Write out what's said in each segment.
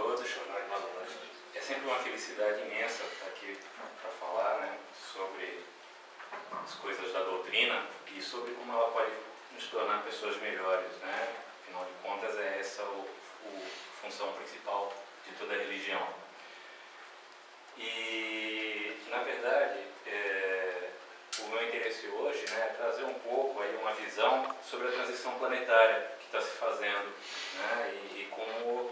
todos. É sempre uma felicidade imensa estar aqui para falar, né, sobre as coisas da doutrina e sobre como ela pode nos tornar pessoas melhores, né? Afinal de contas, é essa a função principal de toda religião. E, na verdade, o meu interesse hoje, né, é trazer um pouco aí uma visão sobre a transição planetária que está se fazendo, né, e como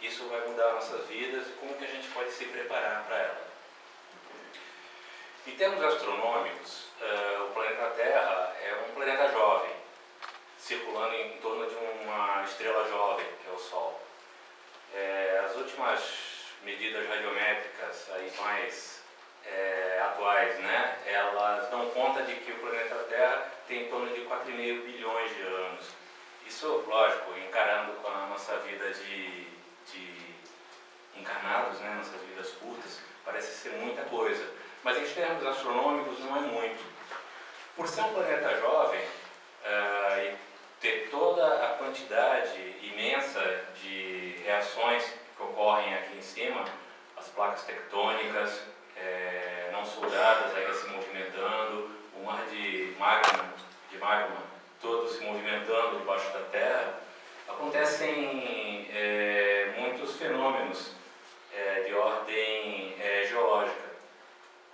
isso vai mudar nossas vidas e como que a gente pode se preparar para ela. Em termos astronômicos, o planeta Terra é um planeta jovem, circulando em torno de uma estrela jovem, que é o Sol. As últimas medidas radiométricas aí mais atuais, né, elas dão conta de que o planeta Terra tem em torno de 4,5 bilhões de anos. Isso, lógico, encarando com a nossa vida de encarnados, né, nossas vidas curtas, parece ser muita coisa. Mas em termos astronômicos não é muito. Por ser um planeta jovem e ter toda a quantidade imensa de reações que ocorrem aqui em cima, as placas tectônicas não soldadas ainda se movimentando, o mar de magma todo se movimentando debaixo da Terra, acontecem muitos fenômenos de ordem geológica,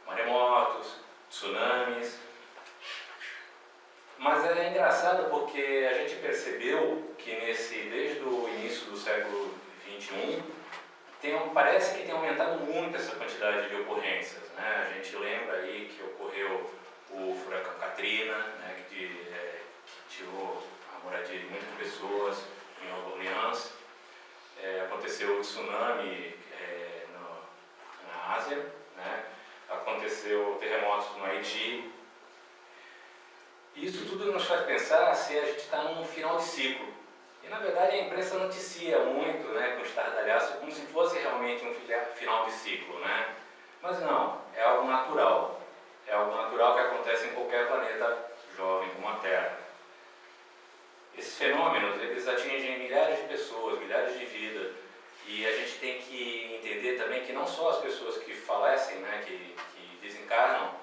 maremotos, tsunamis. Mas é engraçado porque a gente percebeu que desde o início do século XXI, parece que tem aumentado muito essa quantidade de ocorrências, né? A gente lembra aí que ocorreu o furacão Katrina, né, que tirou a moradia de muitas pessoas em Nova Orleans. Aconteceu o tsunami na Ásia, né? Aconteceu terremotos no Haiti. Isso tudo nos faz pensar se a gente está num final de ciclo. E na verdade a imprensa noticia muito, né, com estardalhaço, como se fosse realmente um final de ciclo, né? Mas não, é algo natural. É algo natural que acontece em qualquer planeta jovem como a Terra. Esses fenômenos, eles atingem milhares de pessoas, milhares de vidas. E a gente tem que entender também que não só as pessoas que falecem, né, que desencarnam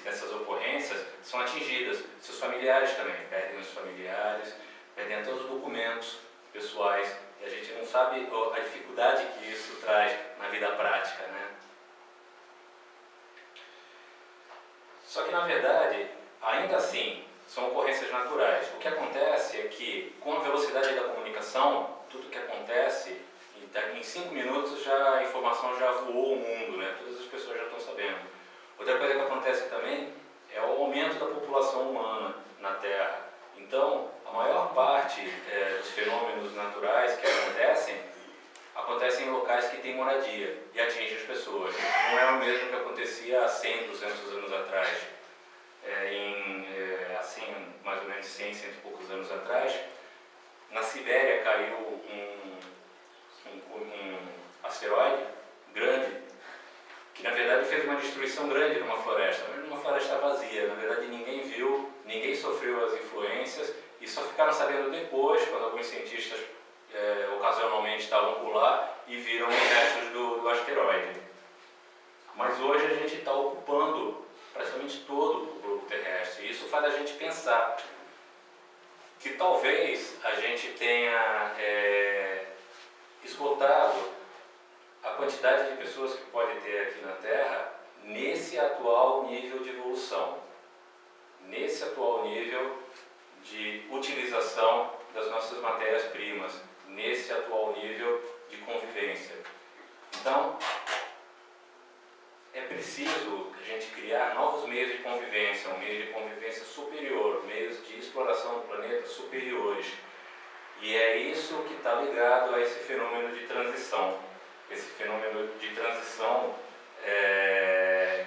nessas ocorrências, são atingidas. Seus familiares também perdem os familiares, perdem até os documentos pessoais. E a gente não sabe a dificuldade que isso traz na vida prática, né? Só que, na verdade, ainda assim, são ocorrências naturais. O que acontece é que, com a velocidade da comunicação, tudo que acontece, em 5 minutos a informação já voou o mundo, né? Todas as pessoas já estão sabendo. Outra coisa que acontece também é o aumento da população humana na Terra. Então, a maior parte dos fenômenos naturais que acontecem em locais que têm moradia e atingem as pessoas. Não é o mesmo que acontecia há 100, 200 anos atrás. Assim, mais ou menos 100 e poucos anos atrás, na Sibéria caiu um asteroide grande, que na verdade fez uma destruição grande numa floresta, mas numa floresta vazia. Na verdade ninguém viu, ninguém sofreu as influências e só ficaram sabendo depois, quando alguns cientistas ocasionalmente estavam por lá e viram os restos do asteroide. Mas hoje a gente está ocupando praticamente todo o globo terrestre e isso faz a gente pensar que talvez a gente tenha esgotado a quantidade de pessoas que pode ter aqui na Terra nesse atual nível de evolução, nesse atual nível de utilização das nossas matérias-primas, nesse atual nível de convivência. Então, é preciso a gente criar novos meios de convivência, um meio de convivência superior, meios de exploração do planeta superiores. E é isso que está ligado a esse fenômeno de transição. Esse fenômeno de transição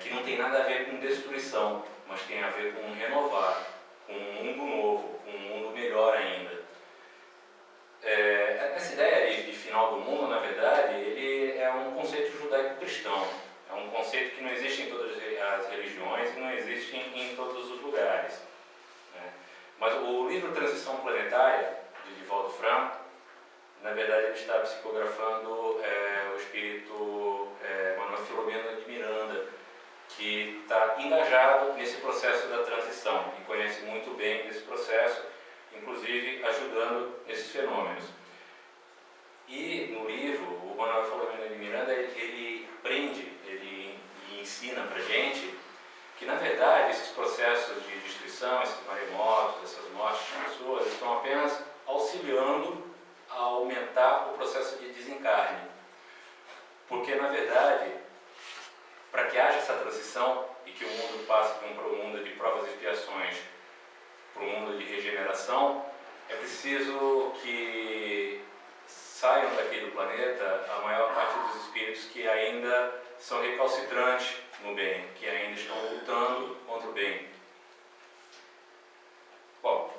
que não tem nada a ver com destruição, mas tem a ver com renovar, com um mundo novo, com um mundo melhor ainda. Essa ideia de final do mundo, na verdade, ele é um conceito judaico-cristão. É um conceito que não existe em todas as religiões e não existe em todos os lugares, né? Mas o livro Transição Planetária, de Divaldo Franco, na verdade ele está psicografando o espírito Manuel Filomeno de Miranda, que está engajado nesse processo da transição e conhece muito bem esse processo, inclusive ajudando nesses fenômenos. E no livro, o Manuel Filomeno de Miranda, ele ensina para a gente que, na verdade, esses processos de destruição, esses maremotos, essas mortes de pessoas, estão apenas auxiliando a aumentar o processo de desencarne. Porque, na verdade, para que haja essa transição e que o mundo passe para um mundo de provas e expiações para um mundo de regeneração, é preciso que saiam daqui do planeta a maior parte dos espíritos que ainda são recalcitrantes no bem, que ainda estão lutando contra o bem. Bom,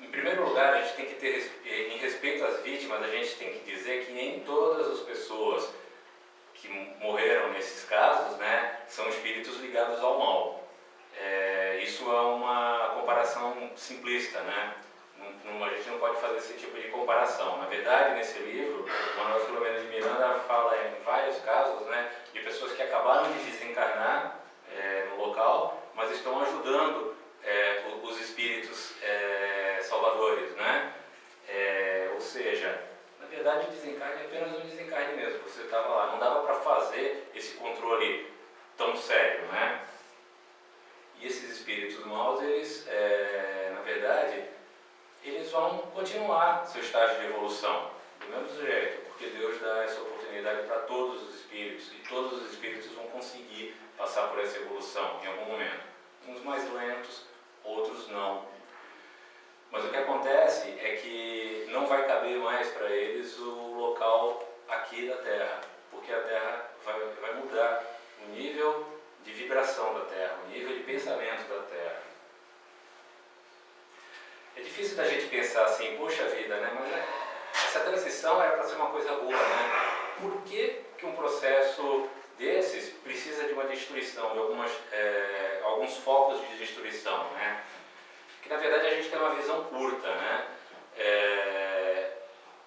em primeiro lugar, a gente tem que ter, em respeito às vítimas, a gente tem que dizer que nem todas as pessoas que morreram nesses casos, né, são espíritos ligados ao mal. Isso é uma comparação simplista, né? A gente não pode fazer esse tipo de comparação. Na verdade, nesse livro, o Manuel Filomeno de Miranda fala em vários casos, né, de pessoas que acabaram de desencarnar no local, mas estão ajudando os espíritos salvadores, né? Ou seja, na verdade, o desencarne é apenas um desencarne mesmo. Você estava lá, não dava para fazer esse controle tão sério, né? E esses espíritos maus, eles, na verdade, eles vão continuar seu estágio de evolução, do mesmo jeito, porque Deus dá essa oportunidade para todos os espíritos, e todos os espíritos vão conseguir passar por essa evolução em algum momento. Uns mais lentos, outros não. Mas o que acontece é que não vai caber mais para eles o local aqui da Terra, porque a Terra vai mudar o nível de vibração da Terra, o nível de pensamento da Terra. É difícil da gente pensar assim, poxa vida, né? Mas essa transição era para ser uma coisa boa, né? Por que um processo desses precisa de uma destruição, de alguns focos de destruição, né? Que na verdade a gente tem uma visão curta, né?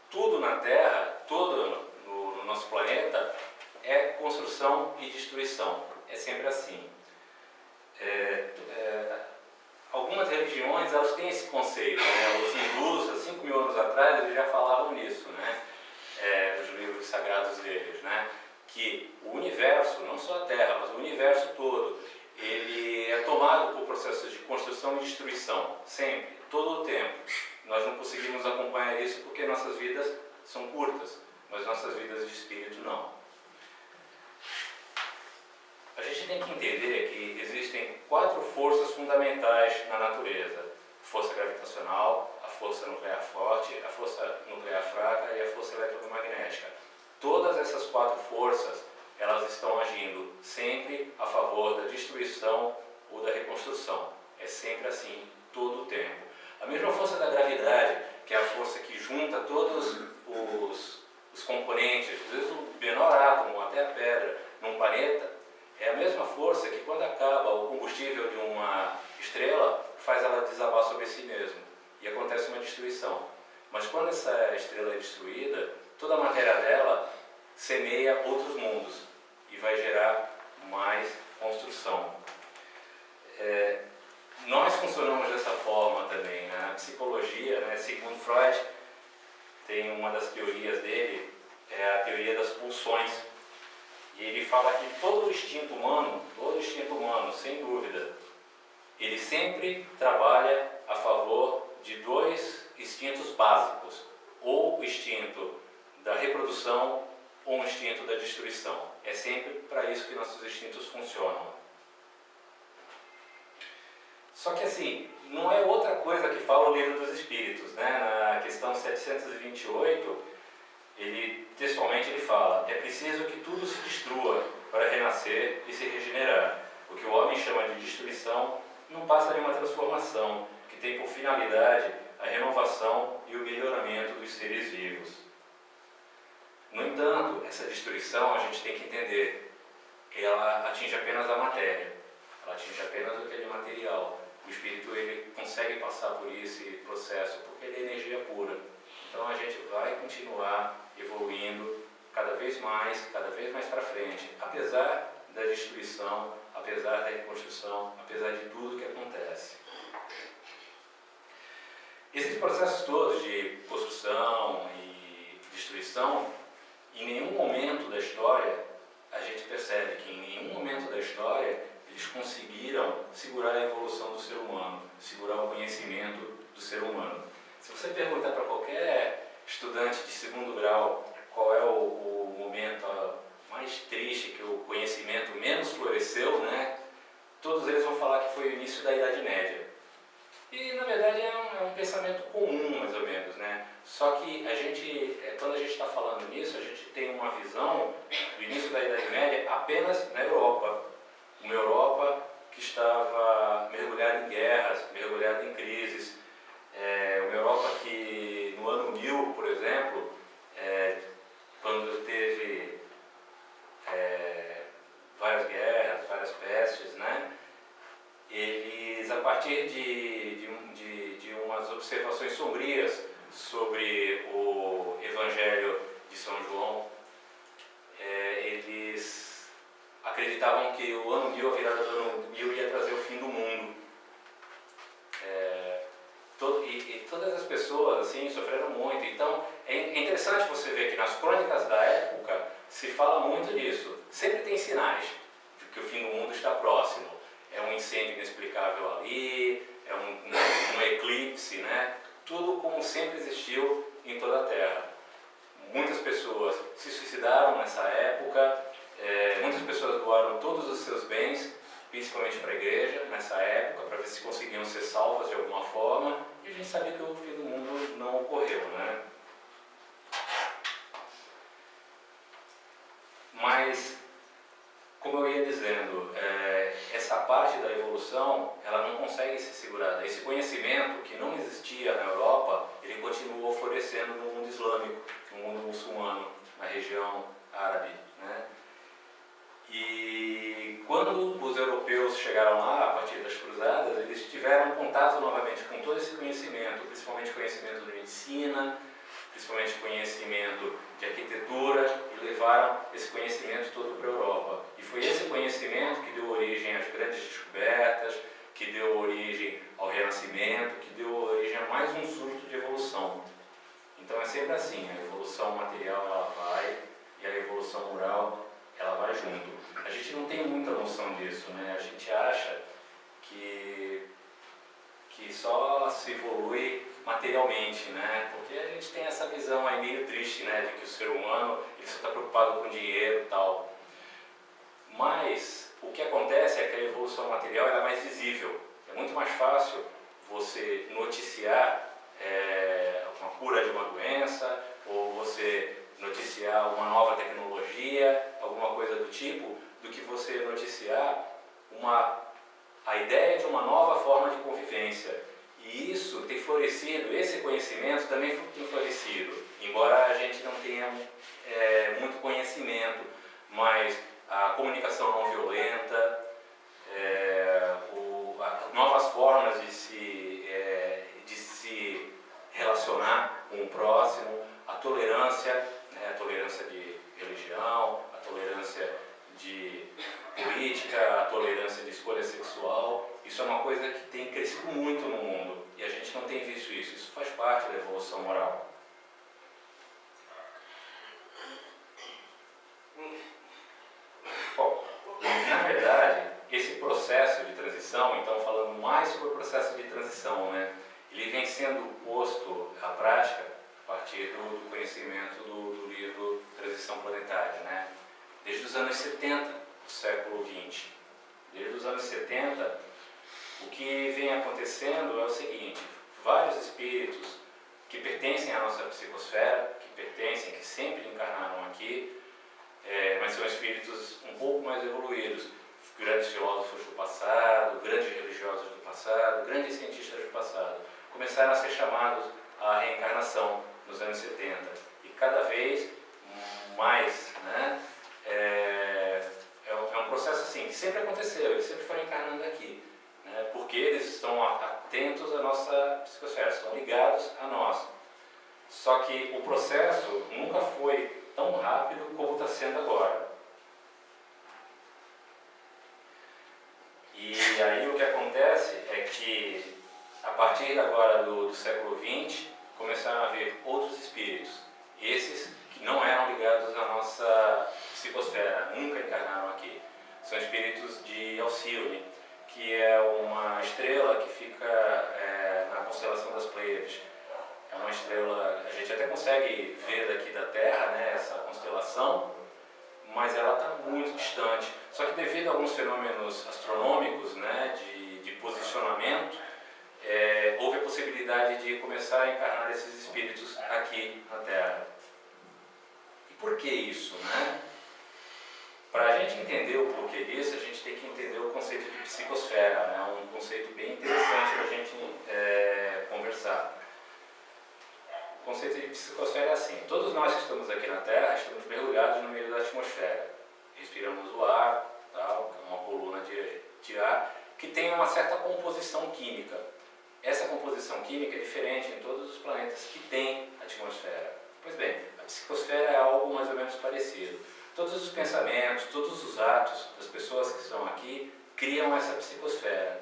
Tudo na Terra, tudo no nosso planeta é construção e destruição. É sempre assim. Algumas religiões, elas têm esse conceito, né? Os hindus, há 5.000 anos atrás, eles já falavam nisso, né? Nos livros sagrados deles, né? Que o universo, não só a Terra, mas o universo todo, ele é tomado por processos de construção e destruição, sempre, todo o tempo. Nós não conseguimos acompanhar isso porque nossas vidas são curtas, mas nossas vidas de espírito não. A gente tem que entender que existem 4 forças fundamentais na natureza: a força gravitacional, a força nuclear forte, a força nuclear fraca e a força eletromagnética. Todas essas 4 forças, elas estão agindo sempre a favor da destruição ou da reconstrução. É sempre assim, todo o tempo. A mesma força da gravidade, que é a força que junta todos os componentes, às vezes o menor átomo até a pedra, num planeta, é a mesma força que, quando acaba o combustível de uma estrela, faz ela desabar sobre si mesmo e acontece uma destruição. Mas quando essa estrela é destruída, toda a matéria dela semeia outros mundos e vai gerar mais construção. Nós funcionamos dessa forma também, né? Na psicologia, né? Sigmund Freud tem uma das teorias dele, é a teoria das pulsões. E ele fala que todo o instinto humano, sem dúvida, ele sempre trabalha a favor de 2 instintos básicos: ou o instinto da reprodução ou o instinto da destruição. É sempre para isso que nossos instintos funcionam. Só que assim, não é outra coisa que fala o Livro dos Espíritos, né? Na questão 728, textualmente ele fala: é preciso que tudo se destrua para renascer e se regenerar. O que o homem chama de destruição não passa de uma transformação que tem por finalidade a renovação e o melhoramento dos seres vivos. No entanto, essa destruição, a gente tem que entender, ela atinge apenas a matéria, ela atinge apenas o que é de material. O espírito, ele consegue passar por esse processo porque ele é energia pura. Então a gente vai continuar evoluindo cada vez mais para frente, apesar da destruição, apesar da reconstrução, apesar de tudo que acontece. Esses processos todos de construção e destruição, em nenhum momento da história, a gente percebe que em nenhum momento da história eles conseguiram segurar a evolução do ser humano, segurar o conhecimento do ser humano. Se você perguntar para qualquer estudante de segundo grau qual é o momento mais triste que o conhecimento menos floresceu, né? Todos eles vão falar que foi o início da Idade Média. E, na verdade, é um pensamento comum, mais ou menos, né? Só que a gente, quando a gente está falando nisso, a gente tem uma visão do início da Idade Média apenas na Europa. Uma Europa que estava mergulhada em guerras, mergulhada em crises. Uma Europa que, no ano 1000, por exemplo, quando teve várias guerras, várias pestes, né? Eles, a partir de umas observações sombrias sobre o Evangelho de São João, eles acreditavam que o ano 1000, a virada do ano 1000, ia trazer o fim do mundo. E todas as pessoas assim sofreram muito. Então é interessante você ver que nas crônicas da época se fala muito disso. Sempre tem sinais de que o fim do mundo está próximo. É um incêndio inexplicável ali, é um eclipse, né? Tudo como sempre existiu em toda a Terra. Muitas pessoas se suicidaram nessa época, muitas pessoas doaram todos os seus bens, principalmente para a igreja, nessa época, para ver se conseguiam ser salvas de alguma forma, e a gente sabia que o fim do mundo não ocorreu, né? Mas, como eu ia dizendo, essa parte da evolução, ela não consegue ser segurada. Esse conhecimento que não existia na Europa, ele continuou florescendo no mundo islâmico, no mundo muçulmano, na região árabe, né? E quando os europeus chegaram lá, a partir das cruzadas, eles tiveram contato novamente com todo esse conhecimento, principalmente conhecimento de medicina, principalmente conhecimento de arquitetura, e levaram esse conhecimento todo para a Europa. E foi esse conhecimento que deu origem às grandes descobertas, que deu origem ao Renascimento, que deu origem a mais um surto de evolução. Então é sempre assim, a evolução material ela vai e a evolução moral ela vai junto. A gente não tem muita noção disso, né? A gente acha que só se evolui materialmente, né? Porque a gente tem essa visão aí meio triste, né? De que o ser humano ele só está preocupado com dinheiro e tal. Mas o que acontece é que a evolução material ela é mais visível. É muito mais fácil você noticiar uma cura de uma doença, ou você noticiar uma nova tecnologia, alguma coisa do tipo, do que você noticiar a ideia de uma nova forma de convivência. E isso tem florescido, esse conhecimento também tem florescido, embora a gente não tenha muito conhecimento, mas a comunicação não violenta, novas formas de se relacionar com o próximo, a tolerância, né, a tolerância de religião, a tolerância de política, a tolerância de escolha sexual. Isso é uma coisa que tem crescido muito no mundo e a gente não tem visto isso. Isso faz parte da evolução moral. Bom, na verdade, esse processo de transição, então falando mais sobre o processo de transição, né, ele vem sendo posto à prática a partir do conhecimento do livro Transição Planetária, né? Desde os anos 70 do século XX. Desde os anos 70, o que vem acontecendo é o seguinte: vários espíritos que pertencem à nossa psicosfera, que sempre encarnaram aqui, mas são espíritos um pouco mais evoluídos, grandes filósofos do passado, grandes religiosos do passado, grandes cientistas do passado, começaram a ser chamados à reencarnação nos anos 70. E cada vez mais, né, é um processo assim, que sempre aconteceu, eles sempre foram encarnando aqui, né, porque eles estão atentos à nossa psicosfera, estão ligados a nós. Só que o processo nunca foi tão rápido como está sendo agora. E aí o que acontece é que, a partir agora do século XX, começaram a haver outros espíritos. Esses que não eram ligados à nossa psicosfera, nunca encarnaram aqui. São espíritos de Alcione, que é uma estrela que fica na constelação das Pleiades. É uma estrela, a gente até consegue ver daqui da Terra, né, essa constelação, mas ela está muito distante. Só que devido a alguns fenômenos astronômicos, né, de posicionamento, houve a possibilidade de começar a encarnar esses espíritos aqui na Terra. E por que isso, né? Para a gente entender o porquê disso, a gente tem que entender o conceito de psicosfera, né? Um conceito bem interessante para a gente conversar. O conceito de psicosfera é assim: todos nós que estamos aqui na Terra estamos mergulhados no meio da atmosfera. Respiramos o ar, tal, que é uma coluna de ar, que tem uma certa composição química. Essa composição química é diferente em todos os planetas que têm atmosfera. Pois bem, a psicosfera é algo mais ou menos parecido. Todos os pensamentos, todos os atos das pessoas que estão aqui criam essa psicosfera.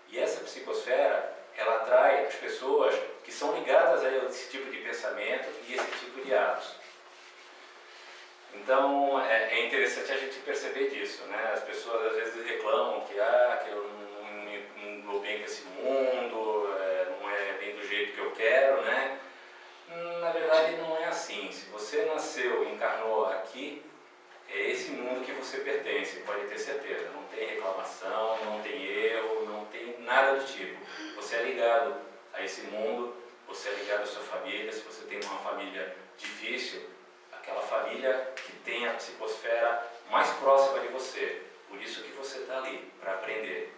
E essa psicosfera, ela atrai as pessoas que são ligadas a esse tipo de pensamento e esse tipo de atos. Então, é interessante a gente perceber disso, né? As pessoas às vezes reclamam que eu não vou bem com esse mundo, não é bem do jeito que eu quero, né? Na verdade, não é assim. Se você nasceu e encarnou aqui, é esse mundo que você pertence, pode ter certeza. Não tem reclamação, não tem erro, não tem nada do tipo. Você é ligado a esse mundo, você é ligado à sua família. Se você tem uma família difícil, aquela família que tem a psicosfera mais próxima de você. Por isso que você está ali, para aprender.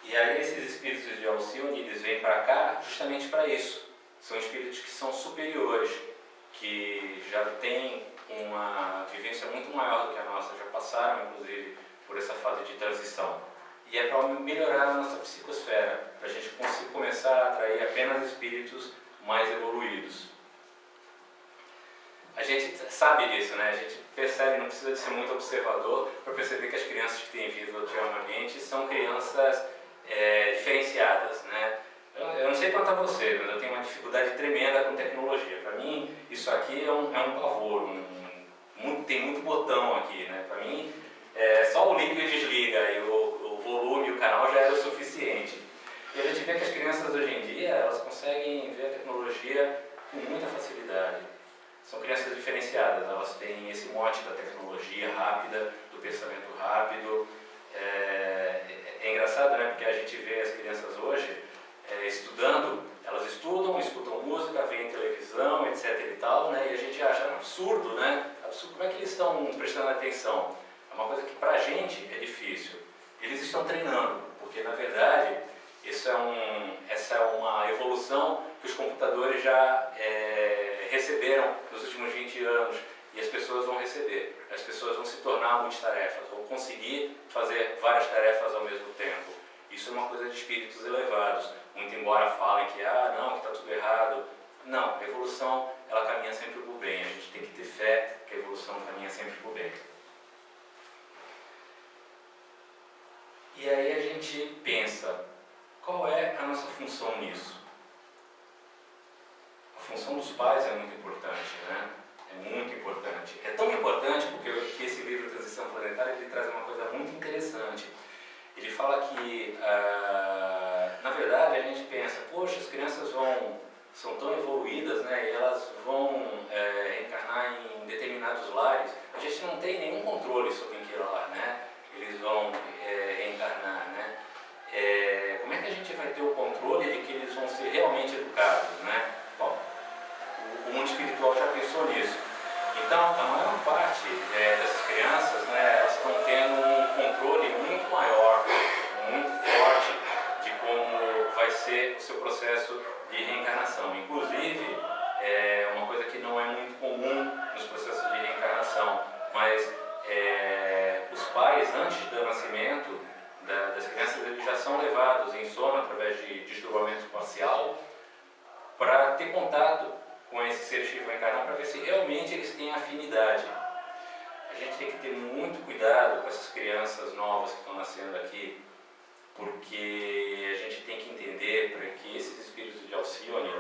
E aí esses espíritos de Alcione, eles vêm para cá justamente para isso. São espíritos que são superiores, que já têm uma vivência muito maior do que a nossa, já passaram inclusive por essa fase de transição. E é para melhorar a nossa psicosfera, para a gente começar a atrair apenas espíritos mais evoluídos. A gente sabe disso, né? A gente percebe, não precisa de ser muito observador para perceber que as crianças que têm vindo ultimamente são crianças diferenciadas, né? Eu não sei quanto a você, mas eu tenho uma dificuldade tremenda com tecnologia. Para mim, isso aqui é um pavor, tem muito botão aqui, né? Para mim, só o liga e desliga, e o volume e o canal já era o suficiente. E a gente vê que as crianças hoje em dia, elas conseguem ver a tecnologia com muita facilidade. São crianças diferenciadas, elas têm esse mote da tecnologia rápida, do pensamento rápido. É engraçado, né? Porque a gente vê as crianças hoje estudando, elas estudam, escutam música, veem televisão, etc e tal, né? E a gente acha absurdo, né? Absurdo, como é que eles estão prestando atenção? É uma coisa que pra gente é difícil. Eles estão treinando, porque na verdade essa é uma evolução que os computadores já receberam nos últimos 20 anos e as pessoas vão receber. As pessoas vão se tornar multitarefas, vão conseguir fazer várias tarefas ao mesmo tempo. Isso é uma coisa de espíritos elevados, muito embora falem que não, que está tudo errado. Não, a evolução ela caminha sempre para o bem, a gente tem que ter fé que a evolução caminha sempre para o bem. E aí a gente pensa, qual é a nossa função nisso? A função dos pais é muito importante, né? É muito importante. É tão importante porque esse livro Transição Planetária ele traz uma coisa muito interessante. Ele fala que, na verdade, a gente pensa, poxa, as crianças são tão evoluídas, né, e elas vão reencarnar em determinados lares. A gente não tem nenhum controle sobre em que lar, né, eles vão reencarnar, né. Como é que a gente vai ter o controle de que eles vão ser realmente educados, né? Bom, o mundo espiritual já pensou nisso. Então, a maior parte dessas crianças, né, elas estão tendo um controle muito maior, muito forte de como vai ser o seu processo de reencarnação. Inclusive, uma coisa que não é muito comum nos processos de reencarnação, mas os pais, antes do nascimento, das crianças, eles já são levados em sono através de deslocamento parcial para ter contato com esses seres que vão encarnar, para ver se realmente eles têm afinidade. A gente tem que ter muito cuidado com essas crianças novas que estão nascendo aqui, porque a gente tem que entender para que esses espíritos de Alcione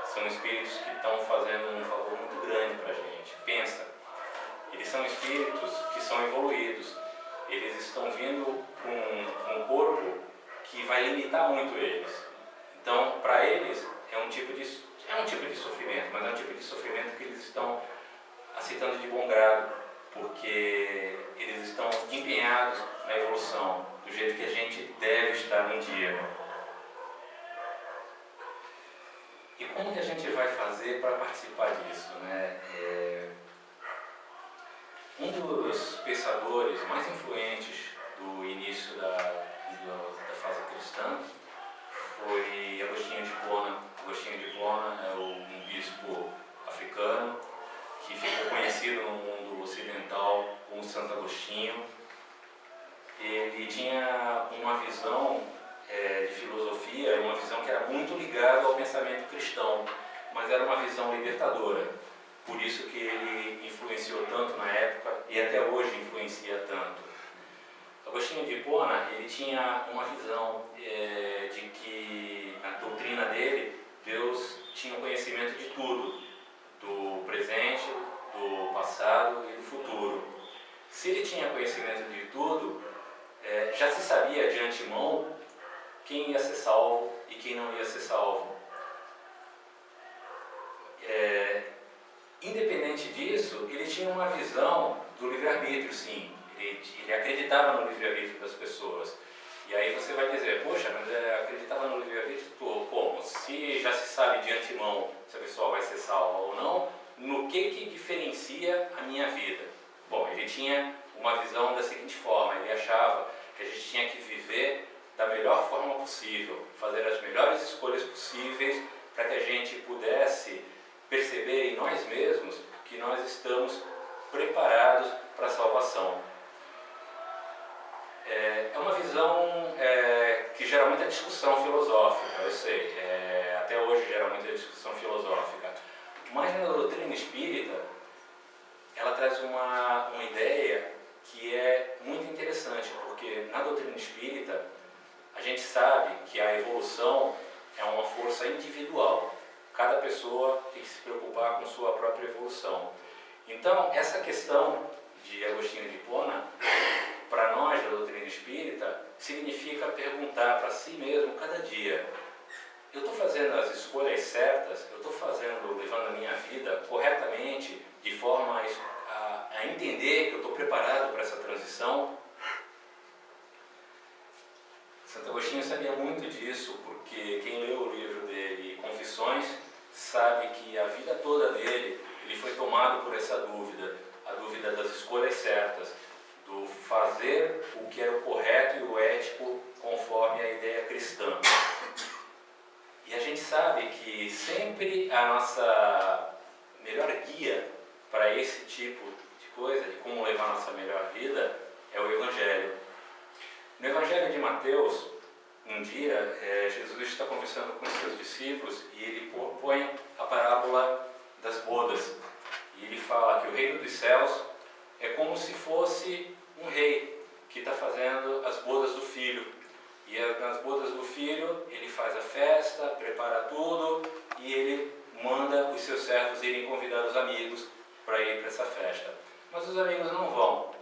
são espíritos que estão fazendo um favor muito grande para a gente. Pensa, eles são espíritos que são evoluídos, eles estão vindo com um corpo que vai limitar muito eles. Então, para eles, é um tipo de sofrimento, mas é um tipo de sofrimento que eles estão aceitando de bom grado, porque eles estão empenhados na evolução, do jeito que a gente deve estar um dia. E como que a gente vai fazer para participar disso, né? Um dos pensadores mais influentes do início da fase cristã foi Agostinho de Hipona. Agostinho de Hipona é um bispo africano que ficou conhecido no mundo ocidental como Santo Agostinho. Ele tinha uma visão de filosofia, uma visão que era muito ligada ao pensamento cristão, mas era uma visão libertadora. Por isso que ele influenciou tanto na época e até hoje influencia tanto. Agostinho de Hipona, ele tinha uma visão de que na doutrina dele, Deus tinha conhecimento de tudo, do presente, do passado e do futuro. Se ele tinha conhecimento de tudo, já se sabia de antemão quem ia ser salvo e quem não ia ser salvo. Independente disso, ele tinha uma visão do livre-arbítrio, sim. Ele acreditava no livre-arbítrio das pessoas. E aí você vai dizer, poxa, mas acreditava no livre-arbítrio como? Se já se sabe de antemão se a pessoa vai ser salva ou não, no que diferencia a minha vida? Bom, ele tinha uma visão da seguinte forma, ele achava que a gente tinha que viver da melhor forma possível, fazer as melhores escolhas possíveis para que a gente pudesse perceber em nós mesmos que nós estamos preparados para a salvação. É uma visão que gera muita discussão filosófica, eu sei, até hoje gera muita discussão filosófica, mas na doutrina espírita ela traz uma ideia que é muito interessante, porque na doutrina espírita a gente sabe que a evolução é uma força individual. Cada pessoa tem que se preocupar com sua própria evolução. Então, essa questão de Agostinho de Hipona, para nós da doutrina espírita, significa perguntar para si mesmo cada dia: eu estou fazendo as escolhas certas? Eu estou levando a minha vida corretamente, de forma a entender que eu estou preparado para essa transição? Santo Agostinho sabia muito disso, porque quem leu o livro dele, Confissões, sabe que a vida toda dele, ele foi tomado por essa dúvida, a dúvida das escolhas certas, do fazer o que era o correto e o ético conforme a ideia cristã. E a gente sabe que sempre a nossa melhor guia para esse tipo de coisa, de como levar a nossa melhor vida, é o Evangelho. No Evangelho de Mateus, um dia, Jesus está conversando com os seus discípulos e ele propõe a parábola das bodas. E ele fala que o reino dos céus é como se fosse um rei que está fazendo as bodas do filho. E nas bodas do filho, ele faz a festa, prepara tudo e ele manda os seus servos irem convidar os amigos para ir para essa festa. Mas os amigos não vão.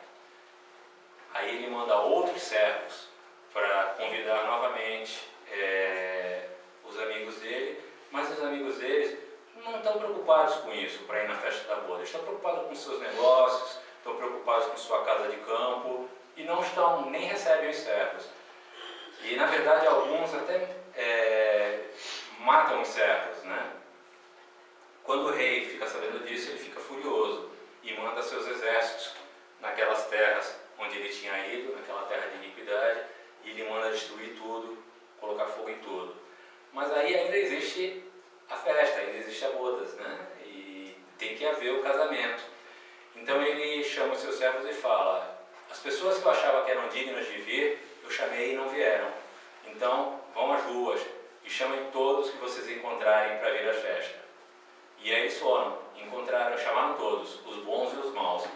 Aí ele manda outros servos para convidar novamente os amigos dele, mas os amigos deles não estão preocupados com isso, para ir na festa da boda. Estão preocupados com seus negócios, estão preocupados com sua casa de campo e nem recebem os servos. E na verdade alguns até matam os servos, né? Quando o rei fica sabendo disso, ele fica furioso e manda seus exércitos naquelas terras onde ele tinha ido, naquela terra de iniquidade, e ele manda destruir tudo, colocar fogo em tudo. Mas aí ainda existe a festa, ainda existe a bodas, né? E tem que haver o casamento. Então ele chama os seus servos e fala: as pessoas que eu achava que eram dignas de vir, eu chamei e não vieram. Então, vão às ruas e chamem todos que vocês encontrarem para vir à festa. E aí eles foram, chamaram todos, os bons e os maus.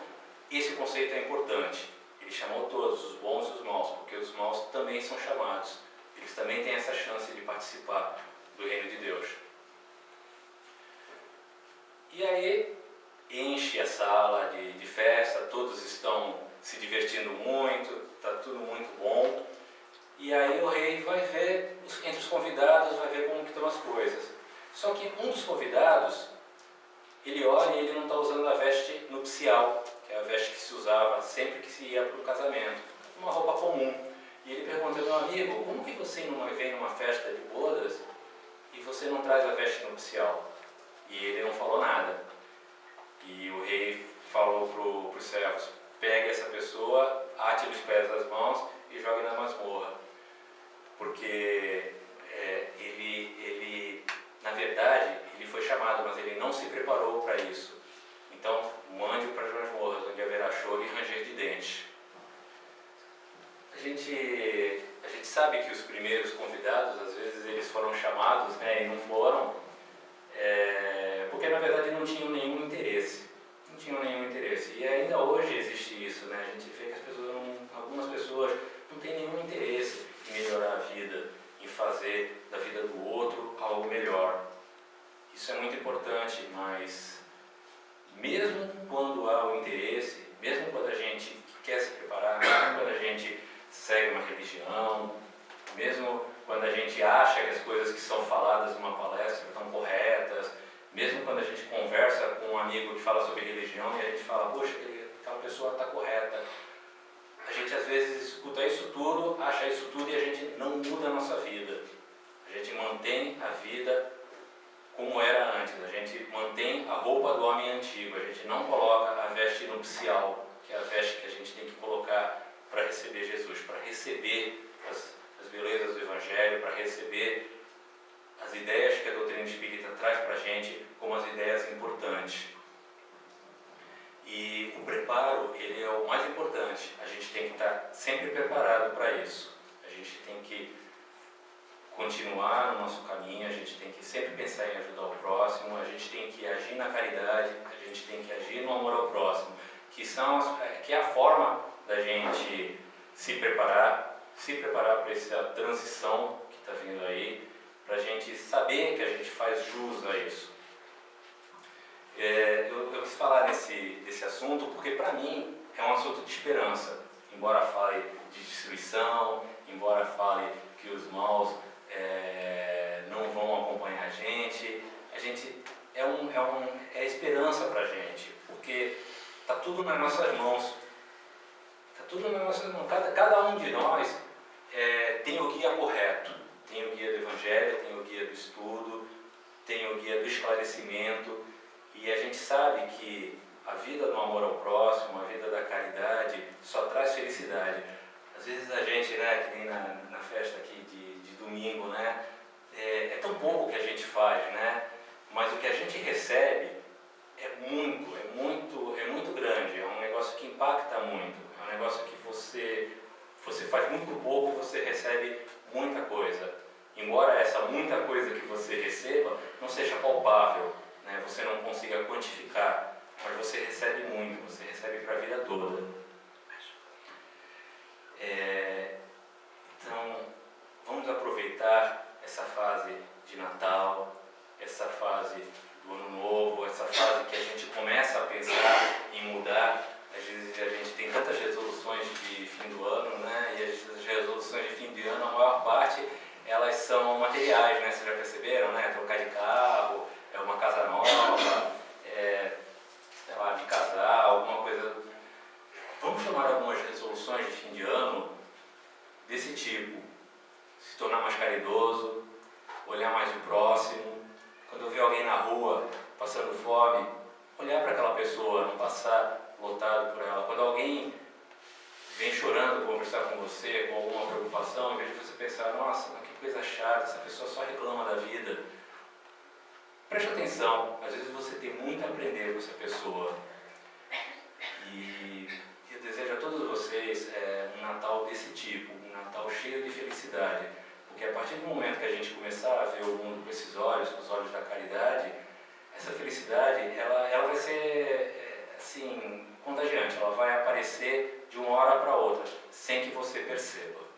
Esse conceito é importante. Ele chamou todos, os bons e os maus, porque os maus também são chamados. Eles também têm essa chance de participar do reino de Deus. E aí, enche a sala de festa, todos estão se divertindo muito, está tudo muito bom. E aí o rei vai ver, entre os convidados, vai ver como que estão as coisas. Só que um dos convidados, ele olha e ele não está usando a veste nupcial, que é a veste que se usava sempre que se ia para o casamento, uma roupa comum. E ele pergunta, meu amigo, como que você vem numa festa de bodas e você não traz a veste nupcial? E ele não falou nada. E o rei falou para os servos, pegue essa pessoa, ate-lhe os pés das mãos e jogue na masmorra. Porque ele, na verdade, ele foi chamado, mas ele não se preparou para isso. Então, mande-o para as masmorras, onde haverá choro e ranger de dentes. A gente sabe que os primeiros convidados, às vezes, eles foram chamados, né, e não foram, porque, na verdade, não tinham nenhum interesse. Não tinham nenhum interesse. E ainda hoje existe isso, né? A gente vê que as pessoas algumas pessoas não têm nenhum interesse em melhorar a vida, em fazer da vida do outro algo melhor. Isso é muito importante, mas mesmo quando há o interesse, mesmo quando a gente quer se preparar, mesmo quando a gente segue uma religião, mesmo quando a gente acha que as coisas que são faladas numa palestra estão corretas, mesmo quando a gente conversa com um amigo que fala sobre religião e a gente fala, poxa, aquela pessoa está correta. A gente às vezes escuta isso tudo, acha isso tudo e a gente não muda a nossa vida. A gente mantém a vida como era antes, a gente mantém a roupa do homem antigo, a gente não coloca a veste nupcial, que é a veste que a gente tem que colocar para receber Jesus, para receber as belezas do Evangelho, para receber as ideias que a doutrina espírita traz para a gente como as ideias importantes. E o preparo, ele é o mais importante. A gente tem que estar sempre preparado para isso. A gente tem que continuar no nosso caminho, a gente tem que sempre pensar em ajudar o próximo, a gente tem que agir na caridade, a gente tem que agir no amor ao próximo, que é a forma da gente se preparar para essa transição que está vindo aí, para a gente saber que a gente faz jus a isso. Eu quis falar desse assunto porque, para mim, é um assunto de esperança. Embora fale de destruição, embora fale que os maus não vão acompanhar a gente é esperança para a gente, porque está tudo nas nossas mãos. Está tudo nas nossas mãos. Cada um de nós tem o guia correto. Tem o guia do Evangelho, tem o guia do estudo, tem o guia do esclarecimento. E a gente sabe que a vida do amor ao próximo, a vida da caridade, só traz felicidade. Às vezes a gente, né, que nem na festa aqui de domingo, né, é tão pouco que a gente faz, né, mas o que a gente recebe é muito grande, é um negócio que impacta muito, é um negócio que você faz muito pouco e você recebe muita coisa. Embora essa muita coisa que você receba não seja palpável, né, você não consiga quantificar, mas você recebe muito, você recebe para a vida toda. Então, vamos aproveitar essa fase de Natal, essa fase do Ano Novo, essa fase que a gente começa a pensar em mudar. Às vezes a gente tem tantas resoluções de fim do ano, né? E as resoluções de fim de ano, a maior parte, elas são materiais, né? Vocês já perceberam, né? Trocar de carro, uma casa nova, sei lá, de casar, alguma coisa. Vamos tomar algumas resoluções de fim de ano desse tipo. Se tornar mais caridoso, olhar mais o próximo. Quando eu ver alguém na rua passando fome, olhar para aquela pessoa, não passar lotado por ela. Quando alguém vem chorando conversar com você, com alguma preocupação, em vez de você pensar, nossa, mas que coisa chata, essa pessoa só reclama da vida. Preste atenção, às vezes você tem muito a aprender com essa pessoa. E eu desejo a todos vocês um Natal desse tipo, um Natal ao cheiro de felicidade. Porque a partir do momento que a gente começar a ver o mundo com esses olhos, com os olhos da caridade, essa felicidade, ela vai ser, assim, contagiante. Ela vai aparecer de uma hora para outra, sem que você perceba.